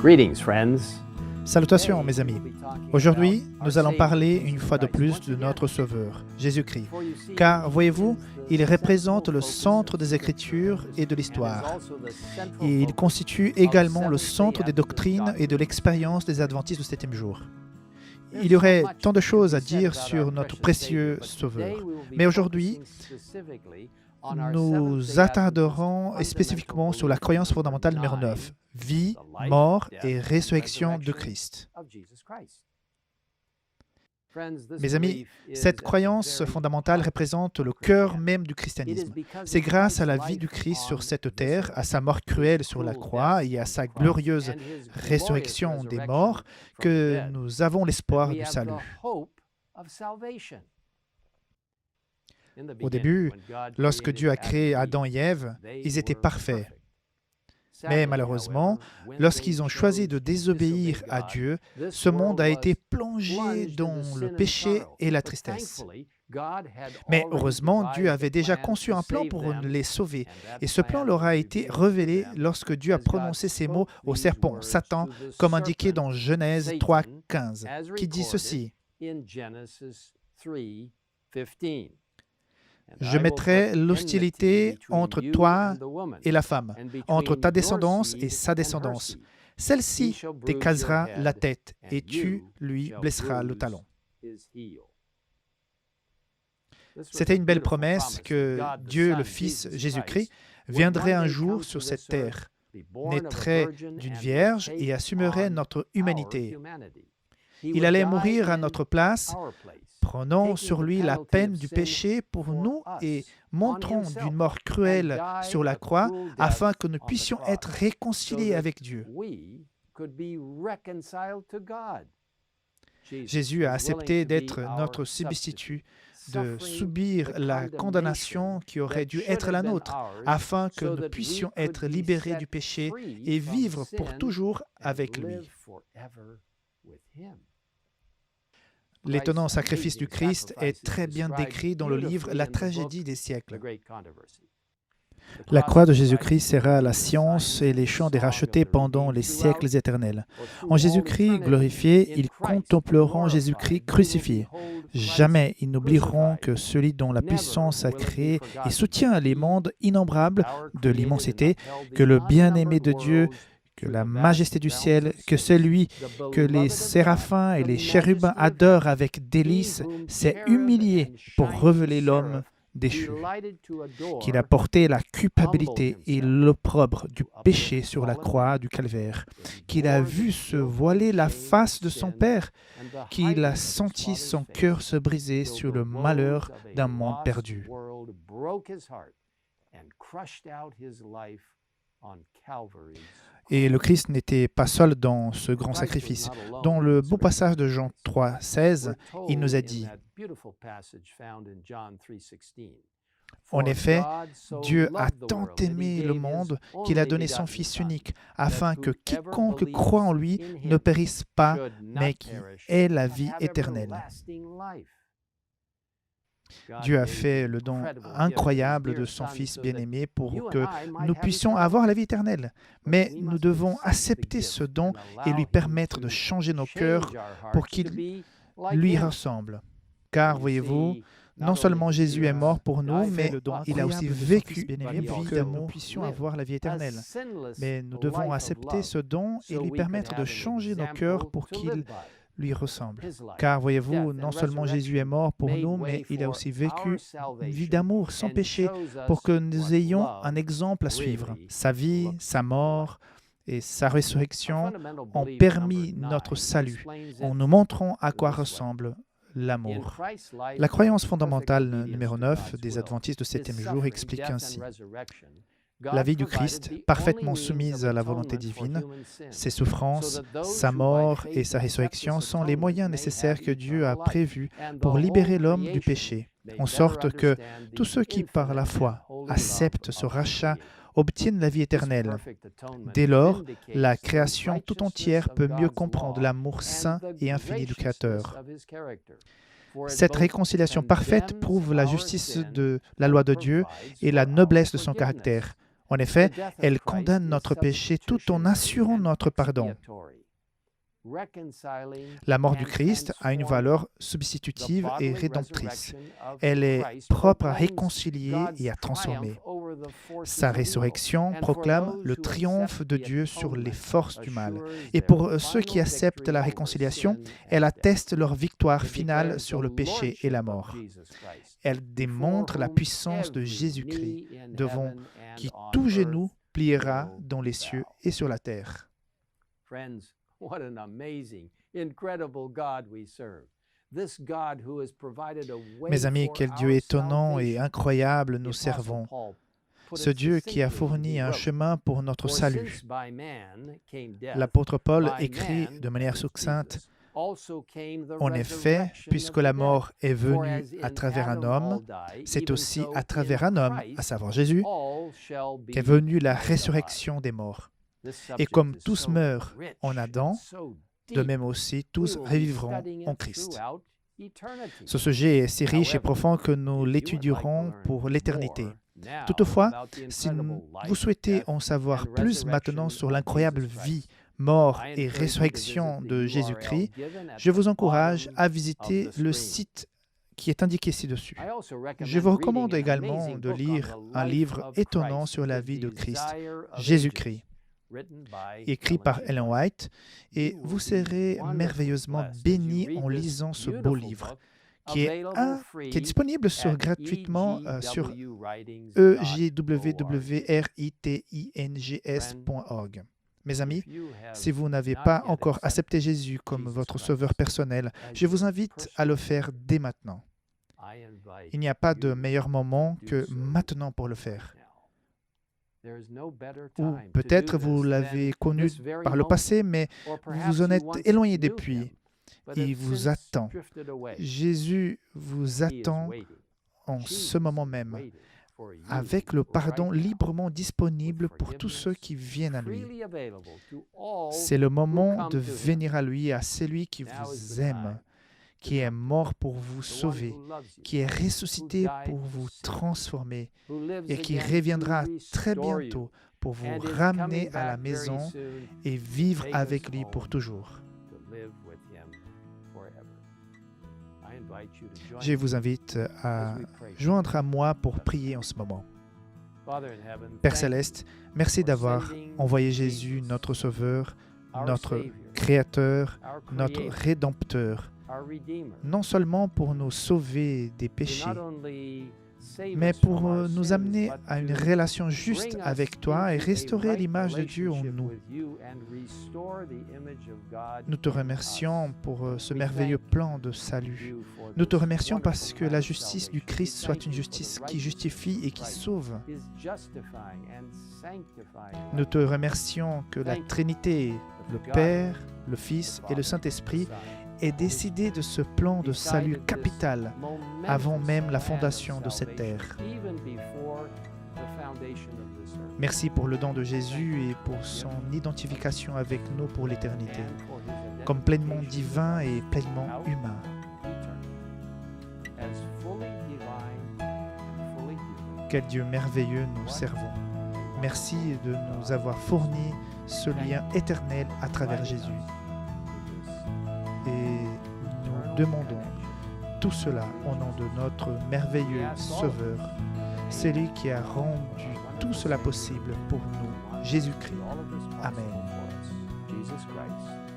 Greetings, friends. Salutations, mes amis. Aujourd'hui, nous allons parler une fois de plus de notre Sauveur, Jésus-Christ. Car, voyez-vous, il représente le centre des Écritures et de l'histoire. Et il constitue également le centre des doctrines et de l'expérience des adventistes du septième jour. Il y aurait tant de choses à dire sur notre précieux Sauveur. Mais aujourd'hui, nous attarderons spécifiquement sur la croyance fondamentale numéro 9, vie, mort et résurrection de Christ. Mes amis, cette croyance fondamentale représente le cœur même du christianisme. C'est grâce à la vie du Christ sur cette terre, à sa mort cruelle sur la croix et à sa glorieuse résurrection des morts que nous avons l'espoir du salut. Au début, lorsque Dieu a créé Adam et Ève, ils étaient parfaits. Mais malheureusement, lorsqu'ils ont choisi de désobéir à Dieu, ce monde a été plongé dans le péché et la tristesse. Mais heureusement, Dieu avait déjà conçu un plan pour les sauver. Et ce plan leur a été révélé lorsque Dieu a prononcé ces mots au serpent, Satan, comme indiqué dans Genèse 3:15, qui dit ceci. Je mettrai l'hostilité entre toi et la femme, entre ta descendance et sa descendance. Celle-ci t'écrasera la tête et tu lui blesseras le talon. C'était une belle promesse que Dieu, le Fils Jésus-Christ, viendrait un jour sur cette terre, naîtrait d'une vierge et assumerait notre humanité. Il allait mourir à notre place, prenant sur lui la peine du péché pour nous et montrant d'une mort cruelle sur la croix afin que nous puissions être réconciliés avec Dieu. Jésus a accepté d'être notre substitut, de subir la condamnation qui aurait dû être la nôtre, afin que nous puissions être libérés du péché et vivre pour toujours avec lui. L'étonnant sacrifice du Christ est très bien décrit dans le livre La tragédie des siècles. La croix de Jésus-Christ sera la science et les chants des rachetés pendant les siècles éternels. En Jésus-Christ glorifié, ils contempleront Jésus-Christ crucifié. Jamais ils n'oublieront que celui dont la puissance a créé et soutient les mondes innombrables de l'immensité, que le bien-aimé de Dieu, que la majesté du ciel, que celui que les séraphins et les chérubins adorent avec délice, s'est humilié pour révéler l'homme déchu, qu'il a porté la culpabilité et l'opprobre du péché sur la croix du calvaire, qu'il a vu se voiler la face de son Père, qu'il a senti son cœur se briser sur le malheur d'un monde perdu. Et le Christ n'était pas seul dans ce grand sacrifice. Dans le beau passage de Jean 3:16, il nous a dit, en effet, Dieu a tant aimé le monde qu'il a donné son Fils unique, afin que quiconque croit en lui ne périsse pas, mais qui ait la vie éternelle. Dieu a fait le don incroyable de son Fils bien-aimé pour que nous puissions avoir la vie éternelle. Mais nous devons accepter ce don et lui permettre de changer nos cœurs pour qu'il lui ressemble. Car, voyez-vous, non seulement Jésus est mort pour nous, mais il a aussi vécu pour que nous puissions avoir la vie éternelle. Mais nous devons accepter ce don et lui permettre de changer nos cœurs pour qu'il lui ressemble. Car, voyez-vous, non seulement Jésus est mort pour nous, mais il a aussi vécu une vie d'amour sans péché pour que nous ayons un exemple à suivre. Sa vie, sa mort et sa résurrection ont permis notre salut en nous montrant à quoi ressemble l'amour. La croyance fondamentale numéro 9 des adventistes du septième jour explique ainsi. La vie du Christ, parfaitement soumise à la volonté divine, ses souffrances, sa mort et sa résurrection sont les moyens nécessaires que Dieu a prévus pour libérer l'homme du péché, en sorte que tous ceux qui, par la foi, acceptent ce rachat obtiennent la vie éternelle. Dès lors, la création tout entière peut mieux comprendre l'amour saint et infini du Créateur. Cette réconciliation parfaite prouve la justice de la loi de Dieu et la noblesse de son caractère. En effet, elle condamne notre péché tout en assurant notre pardon. La mort du Christ a une valeur substitutive et rédemptrice. Elle est propre à réconcilier et à transformer. Sa résurrection proclame le triomphe de Dieu sur les forces du mal. Et pour ceux qui acceptent la réconciliation, elle atteste leur victoire finale sur le péché et la mort. Elle démontre la puissance de Jésus-Christ, devant qui tout genou pliera dans les cieux et sur la terre. What an amazing, incredible God we serve. This God who has provided a way Mes amis, for quel Dieu our étonnant et salvation. incroyable nous The Apostle servons. Paul put Ce it Dieu qui a succinctly. fourni He un wrote, chemin pour notre "For salut. since by man came death, L'apôtre Paul by écrit man, de manière that is succincte, Jesus, also came the en effet, resurrection puisque of la the mort dead. est For venue as à in travers un Adam homme, all die, c'est even aussi so à travers in un homme, à Christ savoir Jésus, all shall be qu'est venue la made alive." résurrection des morts. This Et subject comme is tous so meurent rich en and Adam, so de deep. même aussi tous We will be revivront studying en it Christ. throughout eternity. Ce sujet est si riche et However, profond que nous if you would like to l'étudierons learn pour l'éternité. more now Toutefois, about the si incredible vous life, souhaitez death, en savoir and plus maintenant resurrection sur of l'incroyable Jesus vie, Christ, mort I et encourage you to résurrection visit de the URL Jésus-Christ, given at je the vous encourage bottom à of visiter the le screen. site qui est indiqué ci-dessus. I also Je vous recommend recommande reading an également amazing de book lire on the un life livre of étonnant Christ, sur la The vie de Christ, Desire of Jésus-Christ, Ages, written by écrit Ellen par G. Ellen White. White, et You vous will be serez wonderfully merveilleusement blessed as you bénis read en this lisant ce beau beautiful livre, book, qui est, available free qui est disponible at gratuitement sur egwritings.org. egwritings.org. Mes amis, If you have si vous n'avez not pas yet encore accepted accepté Jésus comme Jesus votre Christ sauveur personnel, as je vous your invite à le personal faire dès maintenant. I invite Il n'y a pas de you meilleur moment to que do so maintenant pour le faire. now. There is no better Ou time to peut-être do vous this l'avez than connu this very par le moment. passé, mais Or vous perhaps vous en you êtes once éloigné knew depuis. him, but Il have vous since attend. drifted away. Jésus vous He is attend waiting. en Jesus ce moment is même, waiting for you avec le pardon right now, librement with disponible pour tous ceux forgiveness qui viennent à lui. freely available to all C'est le who moment come de to him. venir à lui, à celui qui Now is vous the aime, time qui est mort pour vous The one sauver, who loves you, qui est ressuscité who died pour to vous save, transformer who lives et qui again reviendra to très restore bientôt you, pour vous and is ramener coming à la back very maison soon et vivre take avec us lui pour home toujours. to live with him forever. I invite you to join Je me vous invite à as we pray. joindre à moi pour prier en ce moment. Father in heaven, Père thank Céleste, merci for d'avoir sending envoyé Jesus, Jésus, notre Sauveur, our notre Savior, Créateur, our notre Creator, Rédempteur, our Redeemer, non seulement pour nous sauver des to péchés, not only save mais us pour from our nous sins, amener but à une to relation juste bring us avec toi et into a restaurer right l'image de Dieu en relationship nous. with you and restore the image of God Nous te in remercions us. pour ce We merveilleux thank plan de salut. you for Nous te this remercions parce wonderful que plan la of justice du salvation. Christ We soit thank une you for the justice qui righteousness justifie of et qui Christ sauve. is justifying and sanctifying Nous us. te remercions que la Thank you Trinité, that le the God, Père, le Fils the et le Father, Saint-Esprit the Son, aient décidé de ce plan de salut decided this capital momentous avant même la plan of fondation de cette salvation, terre. even before the foundation of this earth. Merci pour le don de Jésus et pour son identification avec nous pour l'éternité, And for his comme pleinement identification divin with et us pleinement throughout humain. eternity. As fully divine and fully human. Quel Dieu merveilleux nous servons. Merci de nous avoir fourni ce lien éternel à travers Jésus. Et nous demandons tout cela au nom de notre merveilleux Sauveur, celui qui a rendu tout cela possible pour nous, Jésus-Christ. Amen. Jesus Christ.